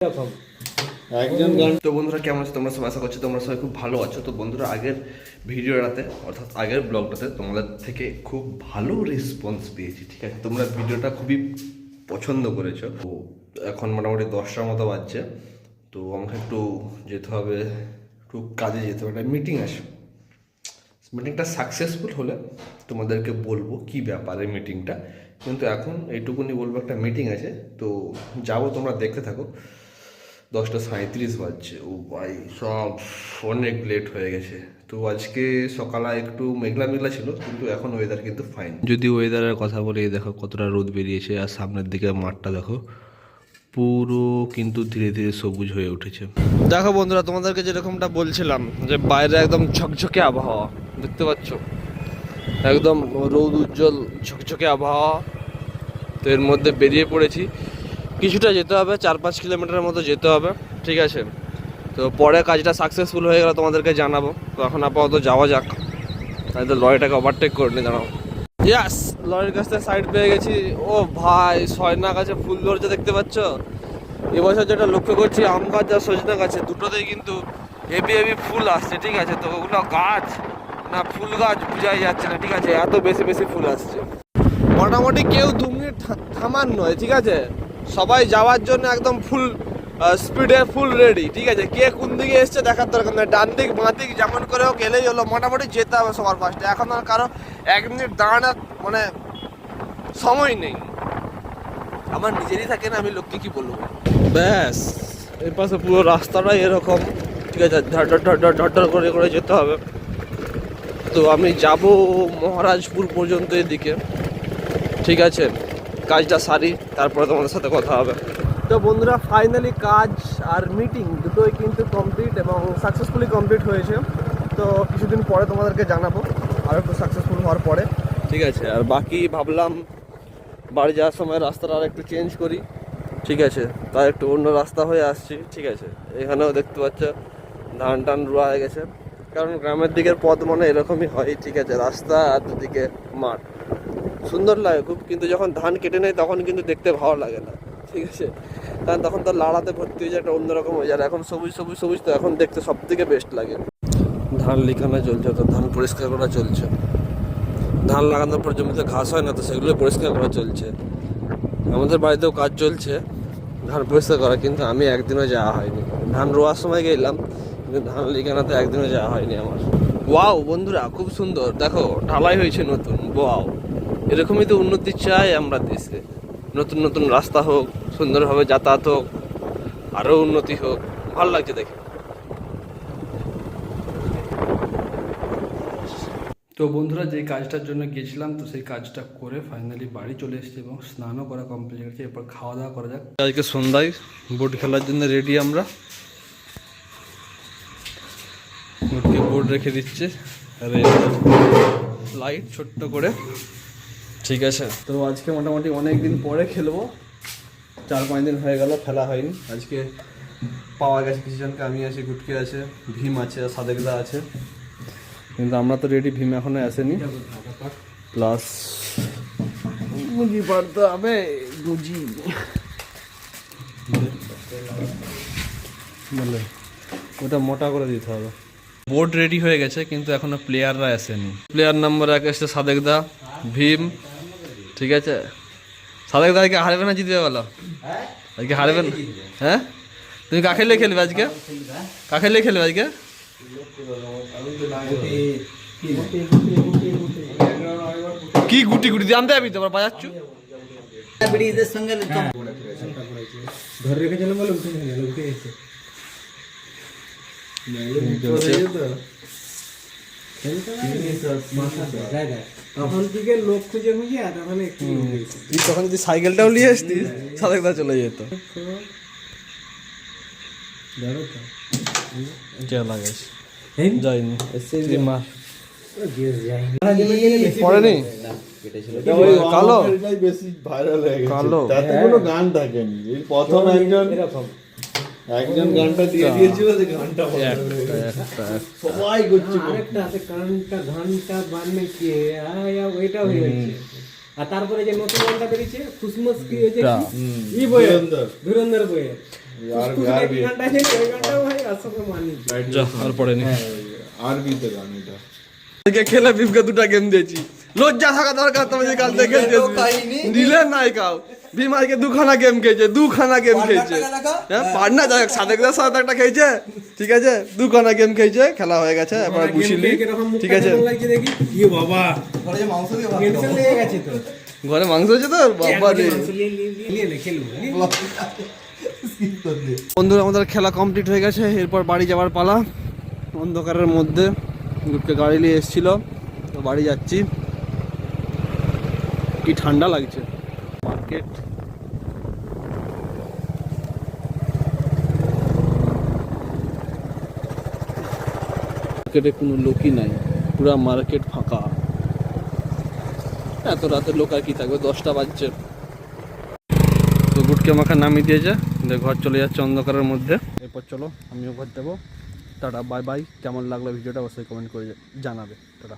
একজন গান। তো বন্ধুরা কেমন আছো তোমরা? সব আশা করছি তোমরা সবাই খুব ভালো আছো। তো বন্ধুরা আগের ভিডিওটাতে অর্থাৎ আগের ব্লগটাতে তোমাদের থেকে খুব ভালো রেসপন্স পেয়েছি, ঠিক আছে? তোমরা ভিডিওটা খুবই পছন্দ করেছো। তো এখন মোটামুটি 10টার মতো বাজছে, তো আমাকে একটু যেতে হবে, একটু কাজে যেতে হবে, একটা মিটিং আছে। মিটিংটা সাকসেসফুল হলে তোমাদেরকে বলবো কি ব্যাপারে মিটিংটা, কিন্তু এখন এইটুকুনি বলবো একটা মিটিং আছে, তো যাবো, তোমরা দেখতে থাকো। 10:37 বাজছে। ও ভাই সব অনেক লেট হয়ে গেছে। তো আজকে সকালে একটু মেঘলা মেঘলা ছিল, কিন্তু এখন ওয়েদার কিন্তু ফাইন। যদি ওয়েদারের কথা বলি, দেখো কতটা রোদ বেরিয়েছে, আর সামনের দিকে মাঠটা দেখো পুরো কিন্তু ধীরে ধীরে সবুজ হয়ে উঠেছে। দেখো বন্ধুরা, তোমাদেরকে যেরকমটা বলছিলাম যে বাইরে একদম ঝকঝকে আবহাওয়া দেখতে পাচ্ছ, একদম রোদ উজ্জ্বল ঝকঝকে আবহাওয়া। তো এর মধ্যে বেরিয়ে পড়েছি, কিছুটা যেতে হবে, 4-5 কিলোমিটারের মতো যেতে হবে, ঠিক আছে? তো পরে কাজটা সাকসেসফুল হয়ে গেলে তোমাদেরকে জানাবো। তো এখন আপাতত যাওয়া যাক, তাই তো লরিটাকে ওভারটেক করে নি, দাঁড়াও। ইয়াস, লরির কাছ থেকে সাইড পেয়ে গেছি। ও ভাই, সয়না গাছে ফুল ধরছে দেখতে পাচ্ছ। এবছর যেটা লক্ষ্য করছি, আম গাছ আর সজনা গাছে দুটোতেই কিন্তু হেভি হেভি ফুল আসছে, ঠিক আছে? তো ওগুলো গাছ না ফুল গাছ বোঝাই যাচ্ছে না, ঠিক আছে? এত বেশি বেশি ফুল আসছে। মোটামুটি কেউ 2 মিনিট থামার নয়, ঠিক আছে? সবাই যাওয়ার জন্য একদম ফুল স্পিডে ফুল রেডি, ঠিক আছে? কে কোন দিকে এসছে দেখার দরকার নেই, ডান দিক বাঁ দিক যেমন করে হোক এলেই হলো। মোটামুটি যেতে হবে সবার ফার্স্টে। এখন আর কারো 1 মিনিট দাঁড়ানোর মানে সময় নেই। আমার নিজেরই থাকে না, আমি লোককে কি বলবো। ব্যাস, এর পাশে পুরো রাস্তাটাই এরকম, ঠিক আছে? ঢর করে করে যেতে হবে। তো আমি যাব মহারাজপুর পর্যন্ত এদিকে, ঠিক আছে? কাজটা সারি, তারপরে তোমাদের সাথে কথা হবে। তো বন্ধুরা, ফাইনালি কাজ আর মিটিং দুটোই কিন্তু কমপ্লিট এবং সাকসেসফুলি কমপ্লিট হয়েছে। তো কিছুদিন পরে তোমাদেরকে জানাবো আর একটু সাকসেসফুল হওয়ার পরে, ঠিক আছে? আর বাকি ভাবলাম বাড়ি যাওয়ার সময় রাস্তাটা আর একটু চেঞ্জ করি, ঠিক আছে? তাই একটু অন্য রাস্তা হয়ে আসছি, ঠিক আছে? এখানেও দেখতে পাচ্ছ ধান টান রোয়া হয়ে গেছে, কারণ গ্রামের দিকের পথ মানে এরকমই হয়, ঠিক আছে? রাস্তা আর দুদিকে মাঠ, সুন্দর লাগে খুব, কিন্তু যখন ধান কেটে নেয় তখন কিন্তু দেখতে ভালো লাগে না, ঠিক আছে? কারণ তখন তো লাড়াতে ভর্তি হয়ে যায়, একটা অন্যরকম হয়ে যায়। এখন সবুজ সবুজ সবুজ, তো এখন দেখতে সব থেকে বেস্ট লাগে। ধান লিখানো চলছে, তো ধান পরিষ্কার করা চলছে। ধান লাগানোর পর জমিতে ঘাস হয় না, তো সেগুলো পরিষ্কার করা চলছে। আমাদের বাড়িতেও কাজ চলছে ধান পরিষ্কার করা, কিন্তু আমি একদিনও যাওয়া হয়নি। ধান রোয়ার সময় গেলাম, কিন্তু ধান লিখানোতে একদিনও যাওয়া হয়নি আমার। ওয়াও বন্ধুরা, খুব সুন্দর, দেখো ঢালাই হয়েছে নতুন। ওয়াও, এরকমই তো উন্নতি চাই আমরা দেশে। নতুন নতুন রাস্তা হোক, সুন্দরভাবে যাতায়াত হোক, আরও উন্নতি হোক, ভালো লাগছে দেখে। তো বন্ধুরা, যে কাজটার জন্য গিয়েছিলাম, তো সেই কাজটা করে ফাইনালি বাড়ি চলে এসেছি এবং স্নানও করা কমপ্লিট হয়েছে। এরপর খাওয়া দাওয়া করা যাক। আজকে সন্ধ্যায় বোর্ড খেলার জন্য রেডি আমরা। বোর্ড রেখে দিচ্ছে, লাইট ছোট্ট করে, ঠিক আছে? তো আজকে মোটামুটি অনেক দিন পরে খেলবো, 4-5 দিন হয়ে গেল খেলা হয়নি। আজকে পাওয়া গেছে কিছু জনকে, আমি আছি, গুটকে আছে, ভীম আছে, সাদেকদা আছে, কিন্তু আমরা তো রেডি, ভীম এখনো আসেনি। প্লাস গুঁজি পারতে হবে, গুঁজি বলে ওটা মোটা করে দিতে হবে। বোর্ড রেডি হয়ে গেছে, কিন্তু এখনো প্লেয়াররা আসেনি। প্লেয়ার নাম্বার 1 এসছে সাদেকদা, ভীম, ঠিক আছে? সাদেকদা আজকে হারবে না জিতবে বলো? আজকে হারবে না? হ্যাঁ, তুমি কাকে লিয়ে খেলবে আজকে? কাকে লিয়ে খেলবে আজকে? কি গুটি গুটি জানতে আমি তোমার বাজাচ্ছু সঙ্গে ধরে রেখেছিলাম বলে উঠে গেছে। তখন থেকে লোক খুঁজে খুঁজে, আর তখন যদি সাইকেলটাও নিয়ে আসতিস, সাদেকদা চলে যেত। লাগাইস যাইনি পড়েনি, কালো বেশি ভাইরাল হয়ে গেছে, তাতে কোনো গান থাকেনি। এই প্রথম একজন গানটা দিয়ে দিয়েছিল, যে গানটা সবাই করছে। আরেকটা আছে গানটা বাননে কে আয়া, ওইটা হয়ে যাচ্ছে। আর তারপরে যে নতুন গানটা বেরিয়েছে খুশমস কি হয়েছে, ই বইয়ে ধুরন্ধর বইয়ে, যা আর পড়ে নি আরবিতে গান এটা। আজকে খেলে বিফকে 2টা গেম দিয়েছি, লজ্জা থাকা দরকার। তুমি যে কাল থেকে দিলে নাই কাউ ভীম আজকে 2খানা গেম খেয়েছে, 2খানা গেম খেয়েছে। হ্যাঁ পারনা যাক সাদেকদার সাথে একটা খেয়েছে, ঠিক আছে 2খানা গেম খেয়েছে, খেলা হয়ে গেছে। এবার বুঝিলি ঠিক আছে। বাবা ঘরে মাংস হয়েছে তো বাবা রে। বন্ধুরা আমাদের খেলা কমপ্লিট হয়ে গেছে, এরপর বাড়ি যাওয়ার পালা। অন্ধকারের মধ্যে গ্রুপকে গাড়ি নিয়ে এসেছিল, তো বাড়ি যাচ্ছি। কি ঠান্ডা লাগছে। মার্কেট মার্কেটে কোনো লোকই নাই, পুরা মার্কেট ফাঁকা। এত রাতে লোক আর কি থাকবে, 10টা বাজছে। তো গুটকে মাখা নামিয়ে দিয়েছে, ঘর চলে যাচ্ছে অন্ধকারের মধ্যে। এরপর চলো আমিও ঘর যাবো। Tata bye bye. কেমন লাগলো ভিডিওটা অবশ্যই কমেন্ট করে জানাবে। টাটা।